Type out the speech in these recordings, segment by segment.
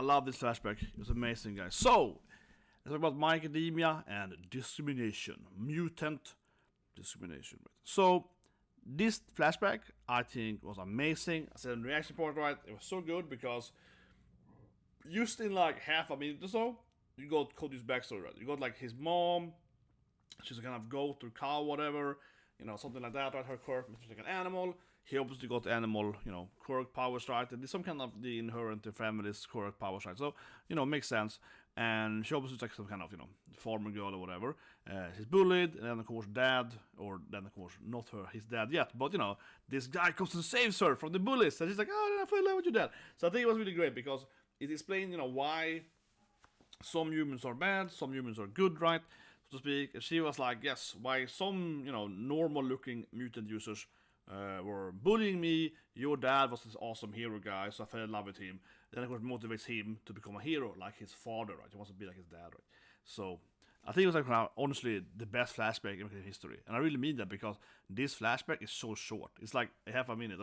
love this flashback. It was amazing, guys. So, let's talk about My Academia and discrimination. Mutant discrimination. So, this flashback, I think, was amazing. I said in the reaction part, right? It was so good because just in like half a minute or so, you got Cody's backstory, right? You got like his mom, she's a kind of goat or cow, whatever, something like that, right? Her quirk is like an animal. He obviously got animal, quirk powers, right? And there's some kind of the inherent in family's quirk powers, right? So, makes sense. And she obviously is like some kind of, farmer girl or whatever. She's bullied, and then of course not his dad yet, but this guy comes and saves her from the bullies, and she's like, oh, I fell in love with your dad. So I think it was really great because it explained, why some humans are bad, some humans are good, right? So to speak. And she was like, yes, why some, normal-looking mutant users were bullying me. Your dad was this awesome hero guy, so I fell in love with him. Then of course motivates him to become a hero, like his father, right? He wants to be like his dad, right? So I think it was like honestly the best flashback in history, and I really mean that because this flashback is so short. It's like half a minute,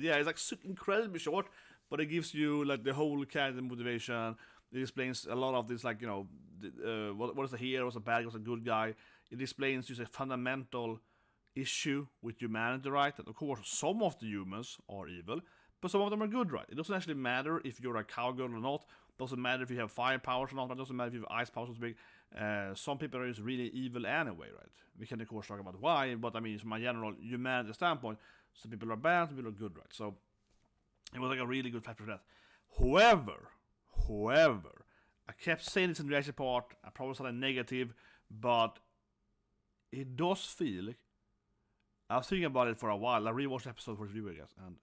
yeah. It's like so incredibly short, but it gives you like the whole character motivation. It explains a lot of this, like what is a hero, what's a bad guy, what's a good guy. It explains just a fundamental issue with humanity, right? That of course some of the humans are evil, but some of them are good, right? It doesn't actually matter if you're a cowgirl or not. It doesn't matter if you have fire powers or not. It doesn't matter if you have ice powers or big. Some people are just really evil anyway, right? We can of course talk about why, but I mean, from my general humanity standpoint, some people are bad, some people are good, right? So it was like a really good factor for that. However, I kept saying this in the reaction part. I probably said a negative, but it does feel. I was thinking about it for a while. I rewatched the episode for review, I guess, and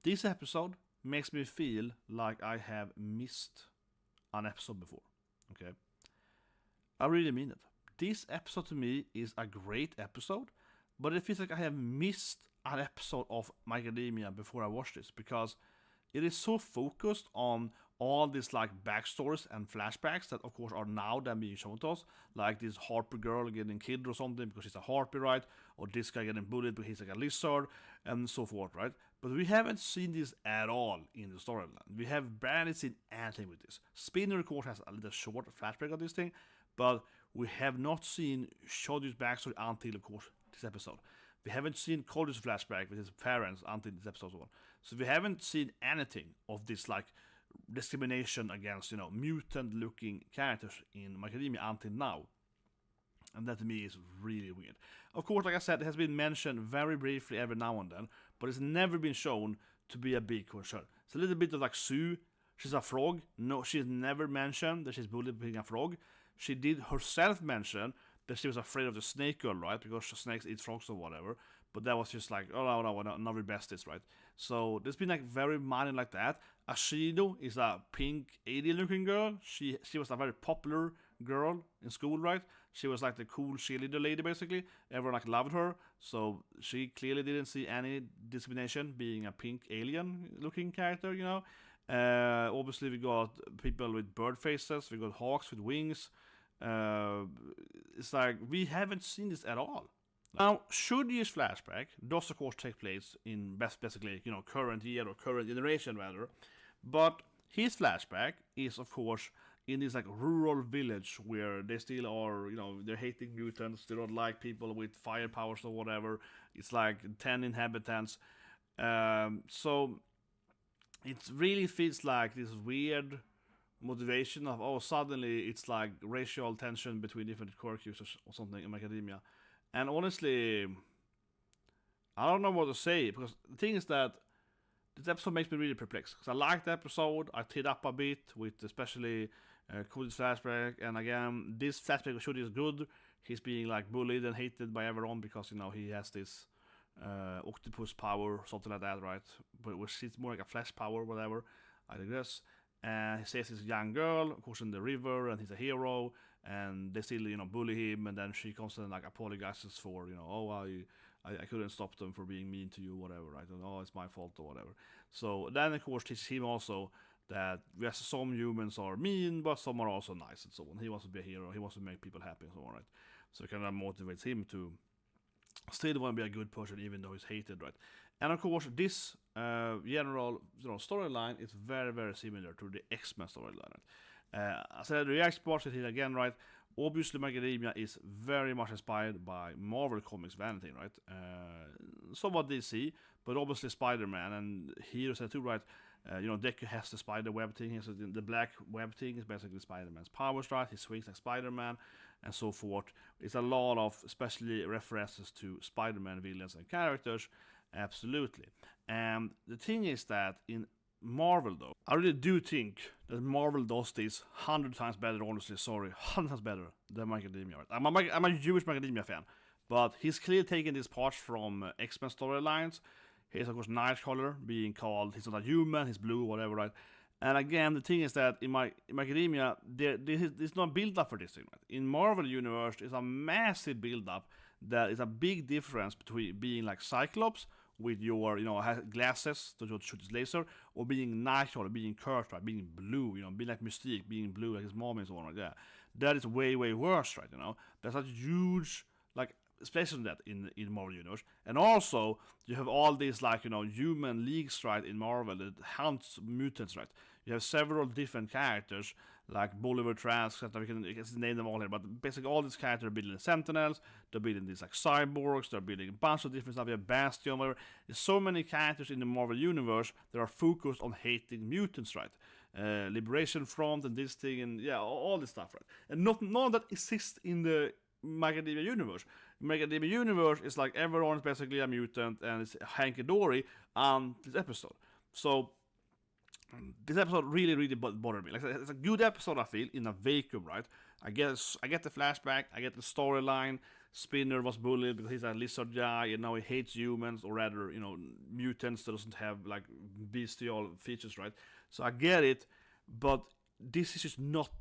this episode makes me feel like I have missed an episode before. Okay, I really mean it. This episode to me is a great episode, but it feels like I have missed an episode of My Academia before I watched this because it is so focused on all these like backstories and flashbacks that of course are now then being shown to us, like this harpy girl getting killed or something because she's a harpy, right? Or this guy getting bullied because he's like a lizard and so forth, right? But we haven't seen this at all in the storyline. We have barely seen anything with this. Spinner of course has a little short flashback of this thing, but we have not seen Shoji's backstory until of course this episode. We haven't seen Cody's flashback with his parents until this episode one. So we haven't seen anything of this like discrimination against, mutant-looking characters in My Academia until now. And that to me is really weird. Of course, like I said, it has been mentioned very briefly every now and then, but it's never been shown to be a big concern. It's a little bit of like Sue. She's a frog. No, she's never mentioned that she's bullied being a frog. She did herself mention that she was afraid of the snake girl, right? Because snakes eat frogs or whatever. But that was just like, oh no, not really best this, right? So there's been like very minor like that. Ashido is a pink alien-looking girl. She was a very popular girl in school, right? She was like the cool cheerleader lady, basically. Everyone like loved her. So she clearly didn't see any discrimination being a pink alien-looking character, Obviously we got people with bird faces. We got hawks with wings. It's like we haven't seen this at all. Now, Shoji's flashback does of course take place in basically, current year or current generation rather, but his flashback is of course in this like rural village where they still are, they're hating mutants, they don't like people with fire powers or whatever. It's like 10 inhabitants. So it really feels like this weird motivation of suddenly it's like racial tension between different quirk users or something in Academia. And honestly, I don't know what to say, because the thing is that this episode makes me really perplexed, because I like the episode. I teared up a bit with especially Cody's flashback, and again this flashback of Shoji is good. He's being like bullied and hated by everyone because he has this octopus power or something like that, right? But which is more like a flash power, whatever. I digress. And he saves this young girl, of course, in the river, and he's a hero, and they still, bully him, and then she comes and, like, apologizes for, I couldn't stop them for being mean to you, whatever, right? And, it's my fault or whatever. So then, of course, teaches him also that, yes, some humans are mean, but some are also nice, and so on. He wants to be a hero, he wants to make people happy, and so on, right? So it kind of motivates him to still want to be a good person, even though he's hated, right? And, of course, this general storyline is very, very similar to the X-Men storyline. I said the reaction part here again, right? Obviously, Macadamia is very much inspired by Marvel Comics, if anything, right? Somewhat DC, but obviously Spider-Man, and Hero said too, right? Deku has the spider web thing. The black web thing is basically Spider-Man's powers, right? He swings like Spider-Man, and so forth. It's a lot of, especially references to Spider-Man villains and characters, absolutely. And the thing is that in Marvel, though, I really do think that Marvel does this 100 times better, honestly, 100 times better than Macadamia. Right? I'm a huge Macadamia fan, but he's clearly taking these parts from X-Men storylines. Here's, of course, Nightcrawler being called, he's not a human, he's blue, whatever, right? And again, the thing is that in Macadamia, there's no build-up for this thing, right? In Marvel Universe, there's a massive build-up that is a big difference between being like Cyclops, with your, glasses to shoot his laser, or being Nightcrawler, being Kurt, right, being blue, being like Mystique, being blue like his mom and so on, right, yeah. That is way, way worse, right, There's a huge, space on that in Marvel Universe. And also, you have all these, human leagues, right, in Marvel that hunts mutants, right. You have several different characters, like Bolivar Trask, we can name them all here, but basically all these characters are building Sentinels, they're building these cyborgs, they're building a bunch of different stuff, you have Bastion, whatever. There's so many characters in the Marvel Universe that are focused on hating mutants, right? Liberation Front and this thing, and yeah, all this stuff, right? And none of that exists in the Macadamia Universe. Macadamia Universe is like everyone is basically a mutant and it's hanky-dory on this episode. So this episode really, really bothered me. It's a good episode, I feel, in a vacuum, right? I get the flashback, I get the storyline. Spinner was bullied because he's a lizard guy, and now he hates humans, or rather, mutants that doesn't have bestial features, right? So I get it, but this is just not,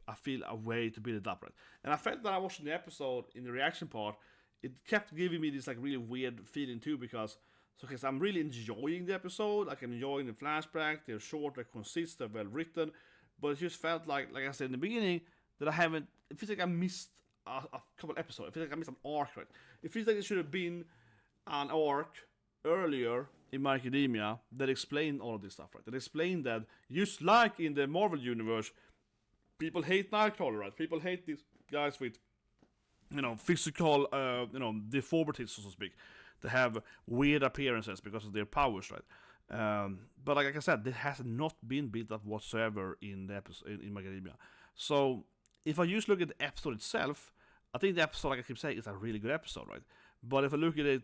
I feel, a way to build it up, right? And I felt that I watched the episode in the reaction part, it kept giving me this really weird feeling too, because so I'm really enjoying the episode, I'm enjoying the flashback, they're short, they're concise, they're well written, but it just felt like I said in the beginning, that it feels like I missed a couple episodes, it feels like I missed an arc, right? It feels like it should have been an arc earlier in Macadamia that explained all of this stuff, right? That explained that, just like in the Marvel Universe, people hate Nightcrawler, right? People hate these guys with, physical, deformities, so to speak. They have weird appearances because of their powers, right? But like I said, this has not been built up whatsoever in the episode in Macadamia. So if I just look at the episode itself, I think the episode, like I keep saying, is a really good episode, right? But if I look at it,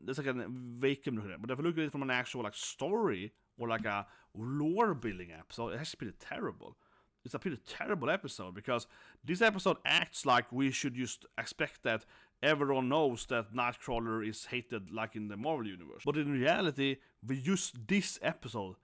there's like a vacuum here. But if I look at it from an actual story or like a lore building episode, it has pretty terrible. It's a pretty terrible episode, because this episode acts like we should just expect that everyone knows that Nightcrawler is hated like in the Marvel Universe. But in reality, this episode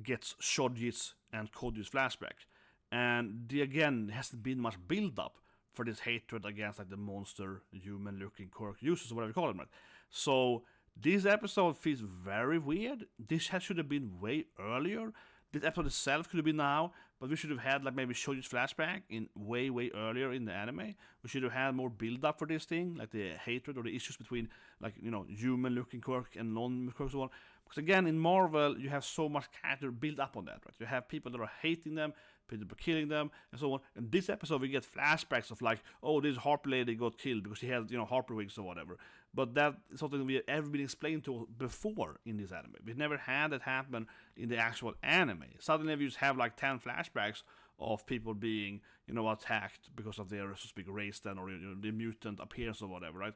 gets Shoji's and Koji's flashback. And again, hasn't been much build up for this hatred against the monster, human-looking quirk users, or whatever you call them, right? So this episode feels very weird. This should have been way earlier. This episode itself could have been now, but we should have had maybe Shoji's flashback in way, way earlier in the anime. We should have had more build up for this thing, like the hatred or the issues between human-looking quirk and non-quirk and so on. Because again, in Marvel, you have so much character build up on that, right? You have people that are hating them, people killing them, and so on. In this episode, we get flashbacks of this Harper lady got killed because she had, Harper wigs or whatever. But that is something we have ever been explained to before in this anime. We've never had that happen in the actual anime. Suddenly we just have 10 flashbacks of people being, attacked because of their, so to speak, race then, or the mutant appearance or whatever, right?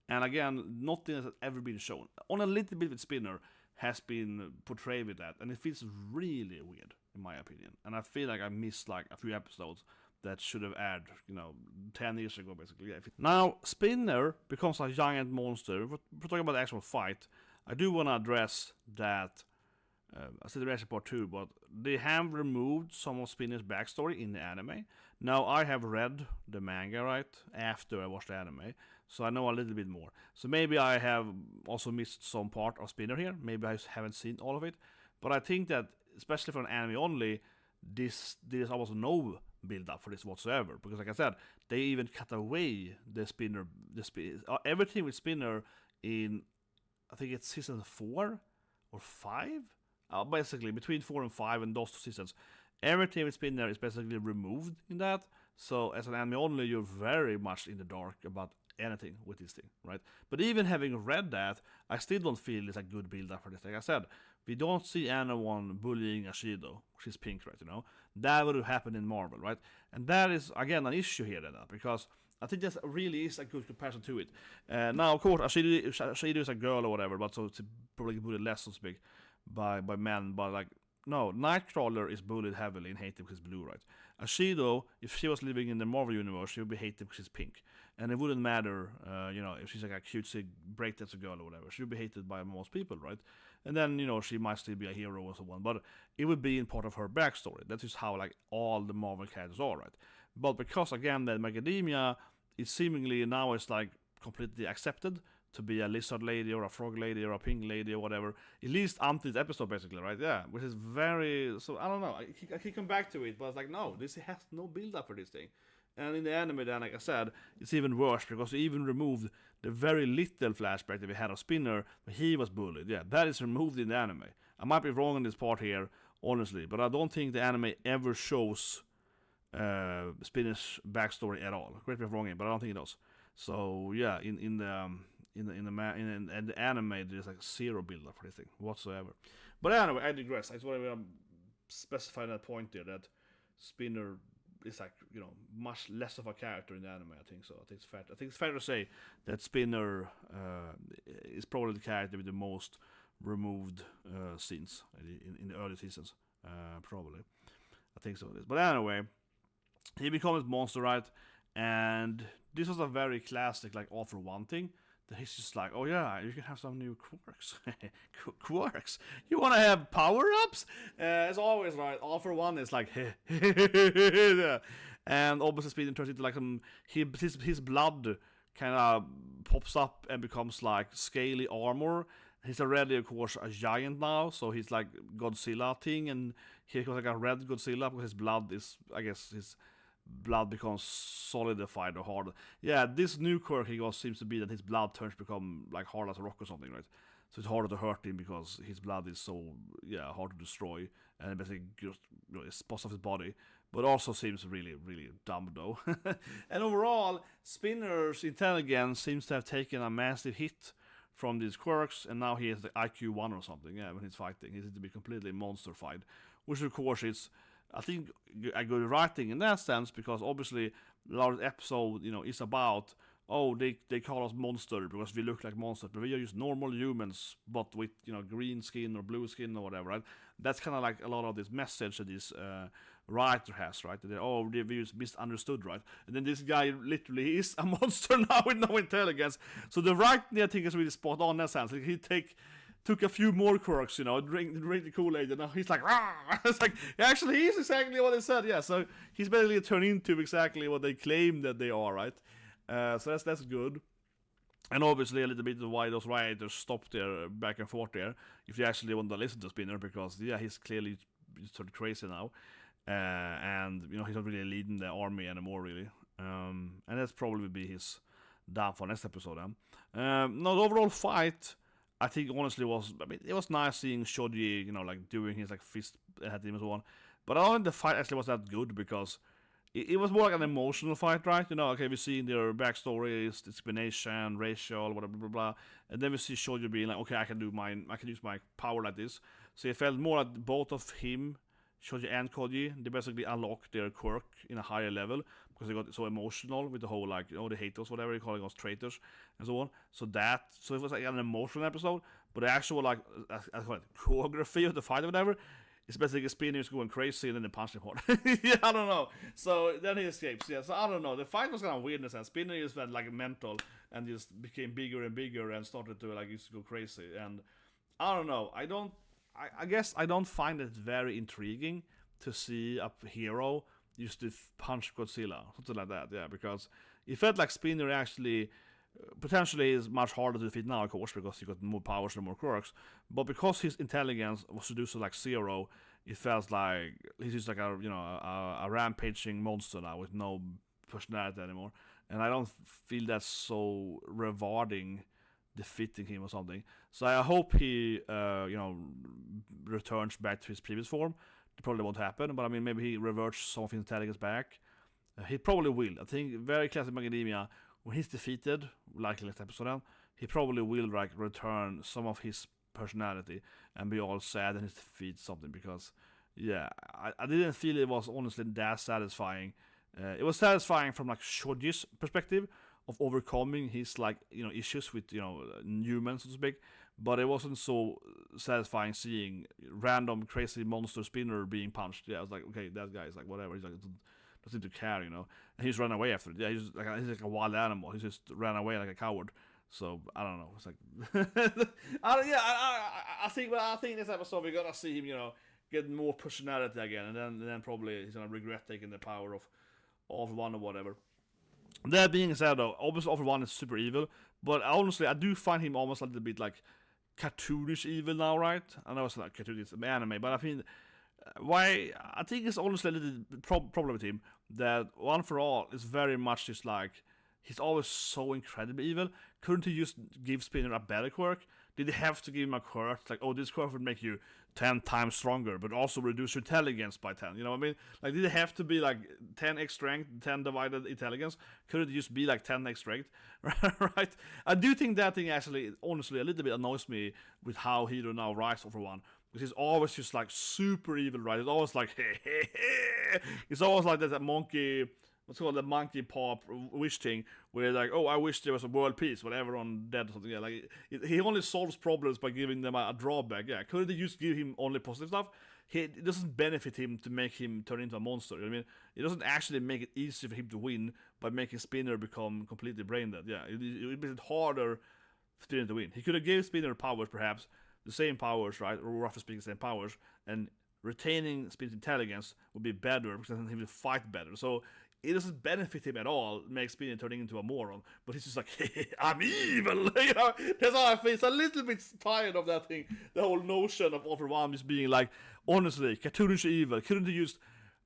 And again, nothing has ever been shown. On a little bit with Spinner has been portrayed with that, and it feels really weird, in my opinion. And I feel like I missed a few episodes that should have aired, 10 years ago, basically. Now, Spinner becomes a giant monster. We're talking about the actual fight. I do want to address that, I said the reaction part too, but they have removed some of Spinner's backstory in the anime. Now, I have read the manga, right, after I watched the anime, so I know a little bit more. So maybe I have also missed some part of Spinner here. Maybe I haven't seen all of it. But I think that, especially for an anime only, there's almost no build up for this whatsoever, because like I said, they even cut away the Spinner, everything with Spinner in, I think it's season 4 or 5. Basically, between 4 and 5 and those 2 seasons, everything with Spinner is basically removed in that. So as an anime only, you're very much in the dark about anything with this thing, right? But even having read that, I still don't feel it's a good build-up for this. Like I said, we don't see anyone bullying Ashido, which is pink, right? That would have happened in Marvel, right? And that is again an issue here, then, because I think that really is a good comparison to it. Now, of course, Ashido is a girl or whatever, but so it's probably bullied less, so to speak, by men. But like, no, Nightcrawler is bullied heavily and hated because he's blue, right? Ashido, if she was living in the Marvel universe, she would be hated because she's pink. And it wouldn't matter, if she's like a cutesy breakdancer girl or whatever. She would be hated by most people, right? And then, she might still be a hero or so on. But it would be in part of her backstory. That is how, like, all the Marvel characters are, right? But because, again, that Macadamia is seemingly now it's, like, completely accepted to be a lizard lady or a frog lady or a pink lady or whatever, at least until this episode, basically, right? Yeah, which is very... So, I don't know. I keep coming back to it, but it's like, no, this has no build-up for this thing. And in the anime, then, like I said, it's even worse because they even removed the very little flashback that we had of Spinner when he was bullied. Yeah, that is removed in the anime. I might be wrong on this part here, honestly, but I don't think the anime ever shows Spinner's backstory at all. Correct me if I'm wrong here, but I don't think it does. So yeah, in the anime, there's like zero build-up for this thing whatsoever. But anyway, I digress. I just want to specify that point there that Spinner is like, much less of a character in the anime. I think so. I think it's fair to say that Spinner is probably the character with the most removed scenes in the early seasons. Probably, I think so. It is. But anyway, he becomes monster, right? And this was a very classic, like, All for One thing. That he's just like, oh yeah, you can have some new quirks. Quirks? You want to have power-ups? As always, right, All for One is like, yeah. And obviously Speed turns into like his blood kind of pops up and becomes like scaly armor. He's already, of course, a giant now, so he's like Godzilla thing, and he becomes like a red Godzilla because his blood is, I guess, his blood becomes solidified or hard. Yeah, this new quirk he got seems to be that his blood turns to become like hard as a rock or something, right? So it's harder to hurt him because his blood is so hard to destroy, and it basically just, it spots off his body. But also seems really, really dumb though. And overall, Spinner's intelligence seems to have taken a massive hit from these quirks, and now he has the IQ 1 or something. Yeah, when he's fighting, he seems to be completely monster-fied, which of course is, I think, a good writing in that sense, because obviously a lot of the episode, is about, oh, they call us monster because we look like monsters, but we are just normal humans, but with, green skin or blue skin or whatever, right? That's kind of like a lot of this message that this writer has, right? That they misunderstood, right? And then this guy literally is a monster now with no intelligence. So the writing, I think, is really spot on in that sense. Like, he took a few more quirks, drink the Kool-Aid, and now he's like, rah! It's like, actually, he's exactly what they said, yeah. So he's basically turned into exactly what they claim that they are, right? So that's good. And obviously a little bit of why those writers stopped their back and forth there, if you actually want to listen to Spinner, because, yeah, he's clearly sort of crazy now. And, he's not really leading the army anymore, really. And that's probably be his downfall next episode, then. No, the overall fight, I think, honestly, it was nice seeing Shoji, like, doing his, like, fist at him and so on. But I don't think the fight actually was that good, because it was more like an emotional fight, right? Okay, we see their backstories, discrimination, racial, whatever, blah, blah, blah. And then we see Shoji being like, okay, I can use my power like this. So it felt more like both of him, Shoji and Koji, they basically unlocked their quirk in a higher level, because they got so emotional with the whole, like, they hate us, whatever, they calling us traitors, and so on. So it was like an emotional episode, but the actual, like, I call it choreography of the fight or whatever, it's basically Spinner is going crazy and then they punch him hard. Yeah, I don't know. So then he escapes, yeah, so I don't know. The fight was kind of weird in a sense. Spinner just went, like, mental and just became bigger and bigger and started to, like, used to go crazy, and I don't know. I guess I don't find it very intriguing to see a hero used to punch Godzilla, something like that, yeah, because it felt like Spinner actually potentially is much harder to defeat now, of course, because he got more powers and more quirks, but because his intelligence was reduced to like 0, it felt like he's just like a rampaging monster now with no personality anymore, and I don't feel that's so rewarding defeating him or something. So I hope he, returns back to his previous form. It probably won't happen, but I mean, maybe he reverts some of his intelligence back. He probably will. I think very classic Macadamia, when he's defeated, likely next episode, he probably will like return some of his personality and be all sad and his defeat something, because yeah, I didn't feel it was honestly that satisfying. It was satisfying from like Shoji's perspective of overcoming his like issues with humans, so to speak, but it wasn't so satisfying seeing random crazy monster spinner being punched. Yeah, I was like, okay, that guy's like whatever. He's like doesn't seem to care, And he's run away after it. Yeah, he's like a wild animal. He just ran away like a coward. So I don't know. It's like, I think this episode we're gonna see him, get more personality again, and then probably he's gonna regret taking the power of one or whatever. That being said, though, obviously Offer One is super evil, but honestly, I do find him almost a little bit like cartoonish evil now, right? I know it's not cartoon, it's anime, but I mean, why? I think it's honestly a little problem with him that One for All is very much just like he's always so incredibly evil. Couldn't he just give Spinner a better quirk? Did he have to give him a quirk like, oh, this quirk would make you 10 times stronger, but also reduce your intelligence by 10? You know what I mean? Like, did it have to be like 10x strength, 10 divided intelligence? Could it just be like 10x strength? Right? I do think that thing actually, honestly, a little bit annoys me with how Hiro now writes Over One. Because he's always just like super evil, right? It's always like, it's always like that monkey. What's called the monkey paw wish thing, where like, oh, I wish there was a world peace, whatever on dead or something. Yeah, like he only solves problems by giving them a drawback. Yeah, couldn't they just give him only positive stuff? It doesn't benefit him to make him turn into a monster. You know what I mean, it doesn't actually make it easy for him to win by making Spinner become completely brain dead. Yeah, it makes it harder for Spinner to win. He could have given Spinner powers, perhaps the same powers, right, or roughly speaking, the same powers, and retaining Spinner's intelligence would be better because then he will fight better. So it doesn't benefit him at all, make Spinner turning into a moron, but he's just like, hey, I'm evil, that's how I feel. It's a little bit tired of that thing, the whole notion of Offer One just being like, honestly, cartoonish evil. Couldn't he just,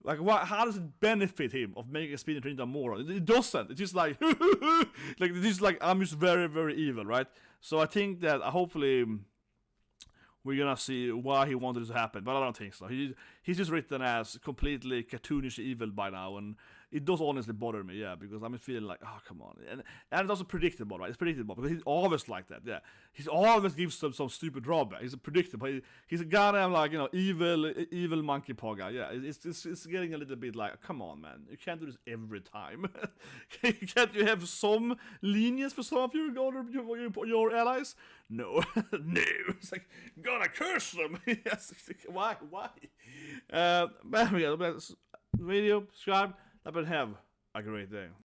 like, how does it benefit him of making Spinner turn into a moron? It doesn't. It's just like, like, it's just like, I'm just very, very evil, right? So I think that hopefully we're gonna see why he wanted it to happen, but I don't think so. He's just written as completely cartoonish evil by now, and it does honestly bother me, yeah, because I'm feeling like, oh, come on. And it's also predictable, right? It's predictable, because he's always like that, yeah. He's always gives some stupid drawback. He's predictable. He's a goddamn, like, evil monkey paw guy, yeah. It's getting a little bit like, come on, man. You can't do this every time. Can't you have some lenience for some of your allies? No. No. It's like, gonna curse them. Yes. Why? But yeah, video, subscribe, and have a great day.